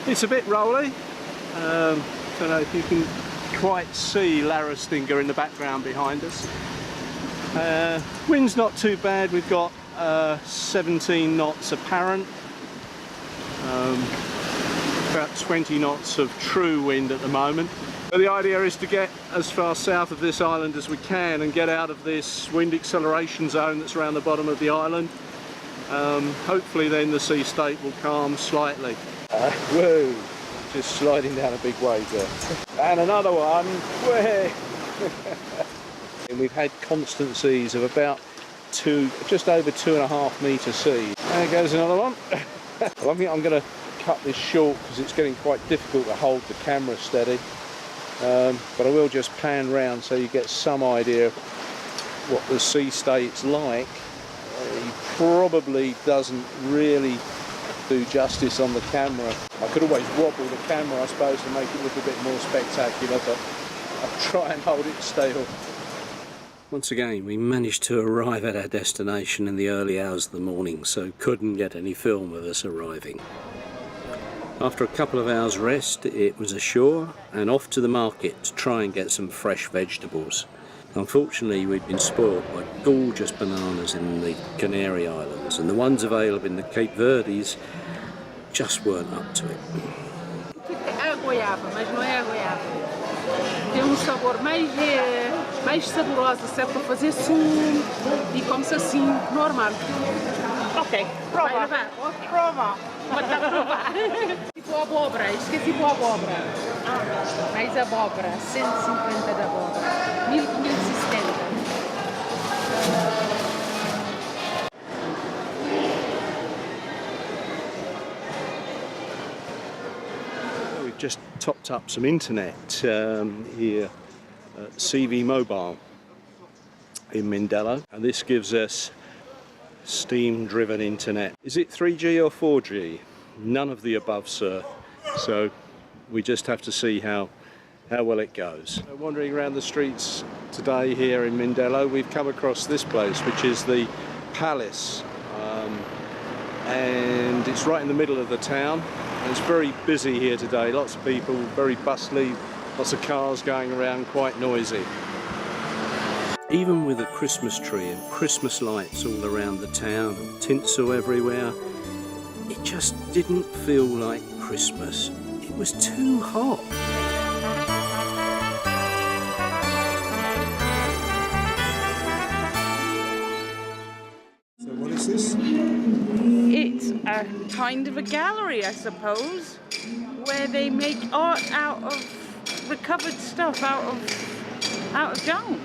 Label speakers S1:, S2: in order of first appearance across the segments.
S1: it's a bit rolly. Don't know if you can quite see Larastinga in the background behind us. Wind's not too bad. We've got 17 knots apparent, about 20 knots of true wind at the moment. But the idea is to get as far south of this island as we can and get out of this wind acceleration zone that's around the bottom of the island. Hopefully then the sea state will calm slightly. Whoa! Just sliding down a big wave there. And another one. Way. And we've had constant seas of about just over 2.5 metre seas. There goes another one. Well, I think I'm going to cut this short because it's getting quite difficult to hold the camera steady. But I will just pan round so you get some idea of what the sea state's like. He probably doesn't really do justice on the camera. I could always wobble the camera, I suppose, to make it look a bit more spectacular, but I'll try and hold it still. Once again, we managed to arrive at our destination in the early hours of the morning, so couldn't get any film of us arriving. After a couple of hours rest, it was ashore and off to the market to try and get some fresh vegetables. Unfortunately, we'd been spoiled by gorgeous bananas in the Canary Islands, and the ones available in the Cape Verdes just weren't up to it.
S2: É goiaba, mas não é a goiaba. Tem sabor mais saboroso, serve para fazer sumo e come-se assim, normal. Ok, prova. Prova. Pode dar provar. Tipo abóbora, isto é tipo abóbora. Mais abóbora, 150 de abóbora. 1570.
S1: We've just topped up some internet here at CV Mobile in Mandela, and this gives us steam-driven internet. Is it 3G or 4G? None of the above, sir. So we just have to see how well it goes. Wandering around the streets today here in Mondello, we've come across this place, which is the Palace, and it's right in the middle of the town. And it's very busy here today. Lots of people, very bustly, lots of cars going around, quite noisy. Even with a Christmas tree and Christmas lights all around the town and tinsel everywhere, it just didn't feel like Christmas. It was too hot.
S3: So what is this?
S4: It's a kind of a gallery, I suppose, where they make art out of recovered stuff out of junk.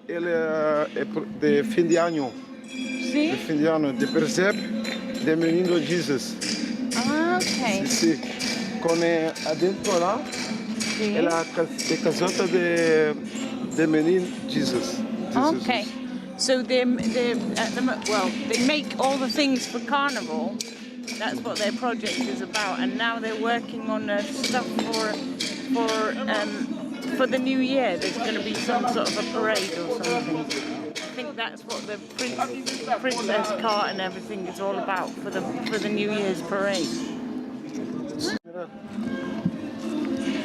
S3: Ele é de fim de ano.
S4: Sim?
S3: De fim de ano, de presépio de menino Jesus.
S4: Ah, ok.
S3: Sim. Com adentro lá, ela é casota de menino Jesus.
S4: Okay. So they make all the things for Carnival. That's what their project is about, and now they're working on stuff for the new year. There's going to be some sort of a parade or something. I think that's what the princess cart and everything is all about for the New Year's parade.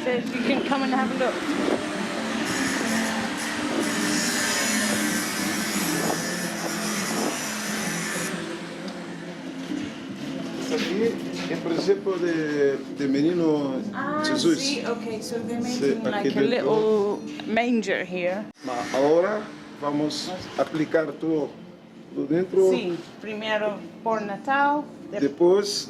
S4: So if you can come and have a look.
S3: Aqui é, por exemplo, de menino Jesus.
S4: See, okay, so they're making like a little manger here.
S3: Agora vamos aplicar tudo dentro.
S4: Sim, primeiro por Natal,
S3: Depois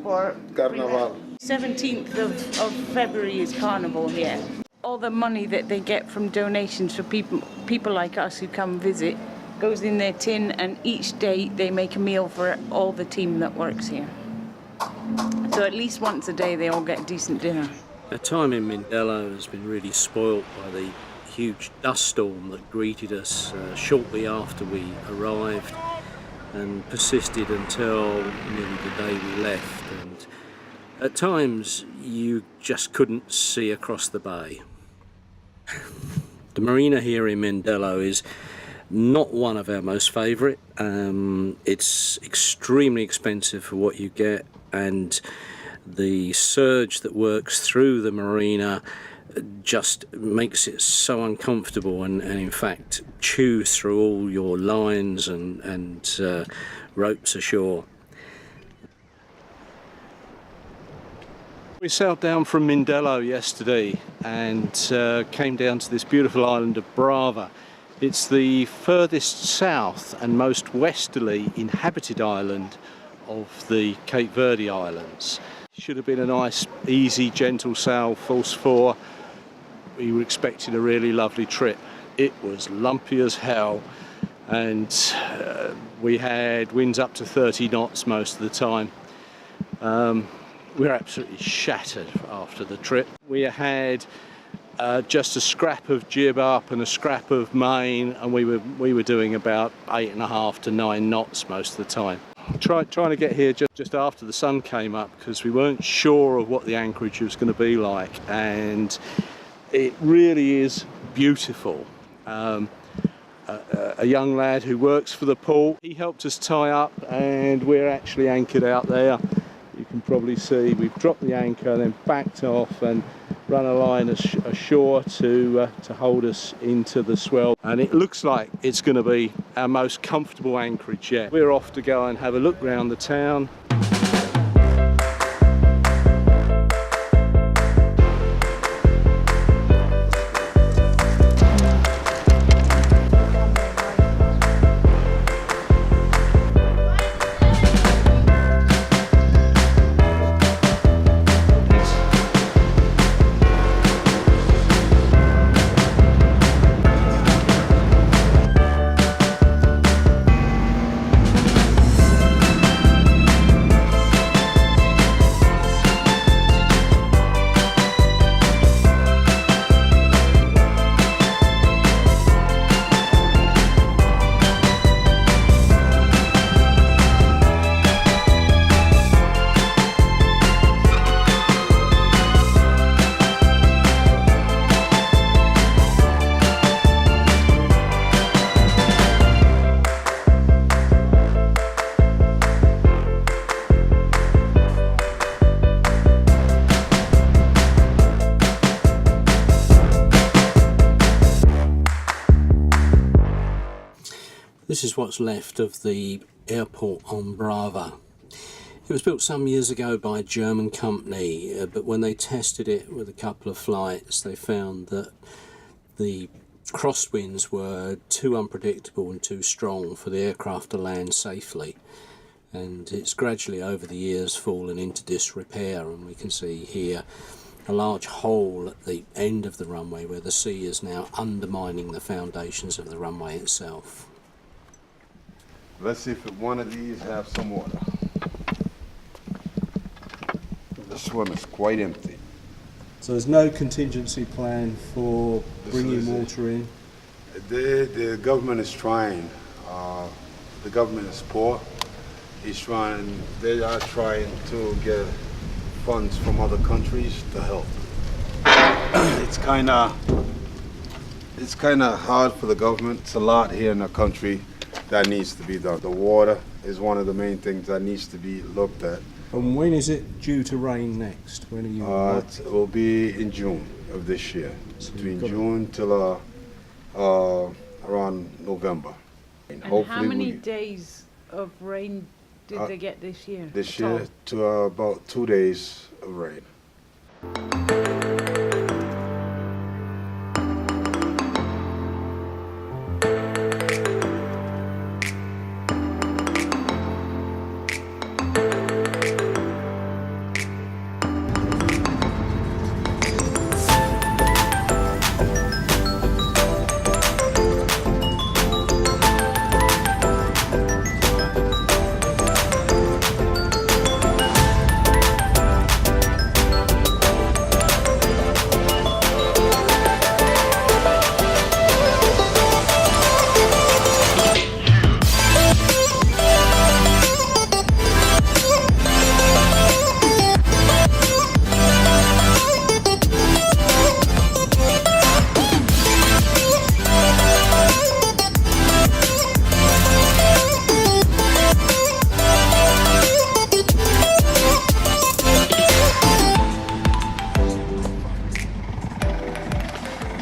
S4: por
S3: Carnaval.
S4: 17th of February is Carnival here. All the money that they get from donations for people like us who come visit goes in their tin, and each day they make a meal for all the team that works here. So at least once a day they all get decent dinner.
S1: Our time in Mindelo has been really spoilt by the huge dust storm that greeted us shortly after we arrived.
S5: and persisted until nearly the day we left, and at times you just couldn't see across the bay. The marina here in Mandela is not one of our most favourite. It's extremely expensive for what you get, and the surge that works through the marina just makes it so uncomfortable, and in fact chews through all your lines and ropes ashore.
S1: We sailed down from Mondello yesterday and came down to this beautiful island of Brava. It's the furthest south and most westerly inhabited island of the Cape Verde Islands. Should have been a nice, easy, gentle sail, force 4. We were expecting a really lovely trip. It was lumpy as hell, and we had winds up to 30 knots most of the time. We were absolutely shattered after the trip. We had just a scrap of jib up and a scrap of main, and we were doing about 8.5 to 9 knots most of the time. Trying to get here just after the sun came up, because we weren't sure of what the anchorage was going to be like, and it really is beautiful. A young lad who works for the port, he helped us tie up, and we're actually anchored out there. You can probably see we've dropped the anchor, then backed off and run a line ashore to hold us into the swell, and it looks like it's going to be our most comfortable anchorage yet. We're off to go and have a look around the town.
S5: This is what's left of the airport on Brava. It was built some years ago by a German company, but when they tested it with a couple of flights, they found that the crosswinds were too unpredictable and too strong for the aircraft to land safely. And it's gradually over the years fallen into disrepair, and we can see here a large hole at the end of the runway where the sea is now undermining the foundations of the runway itself.
S3: Let's see if one of these have some water. This one is quite empty.
S1: So there's no contingency plan for bringing water in?
S3: The government is trying. The government is poor. They are trying to get funds from other countries to help. It's kind of hard for the government. It's a lot here in the country that needs to be done. The water is one of the main things that needs to be looked at.
S1: And when is it due to rain next? When are you?
S3: It will be in June of this year,
S1: so
S3: between June till around November.
S4: And how many days of rain did they get this year?
S3: This year, to about 2 days of rain.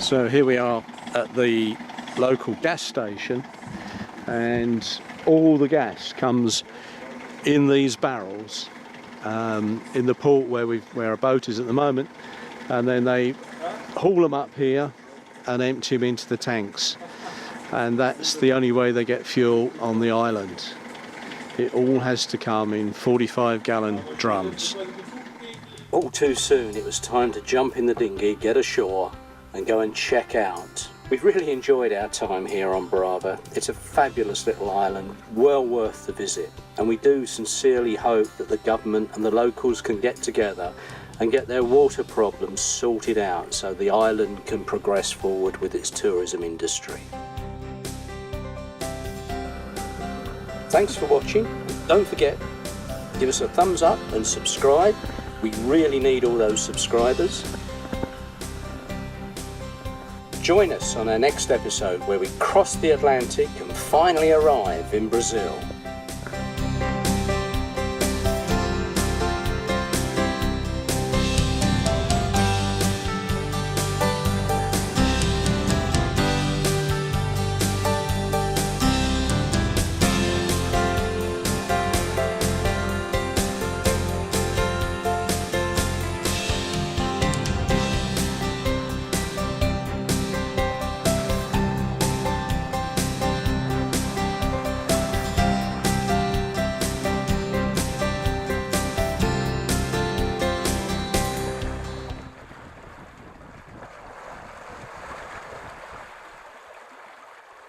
S1: So here we are at the local gas station, and all the gas comes in these barrels in the port where a boat is at the moment, and then they haul them up here and empty them into the tanks, and that's the only way they get fuel on the island. It all has to come in 45-gallon drums.
S5: All too soon it was time to jump in the dinghy, get ashore and go and check out. We've really enjoyed our time here on Brava. It's a fabulous little island, well worth the visit, and we do sincerely hope that the government and the locals can get together and get their water problems sorted out so the island can progress forward with its tourism industry. Thanks for watching. Don't forget, give us a thumbs up and subscribe. We really need all those subscribers. Join us on our next episode where we cross the Atlantic and finally arrive in Brazil.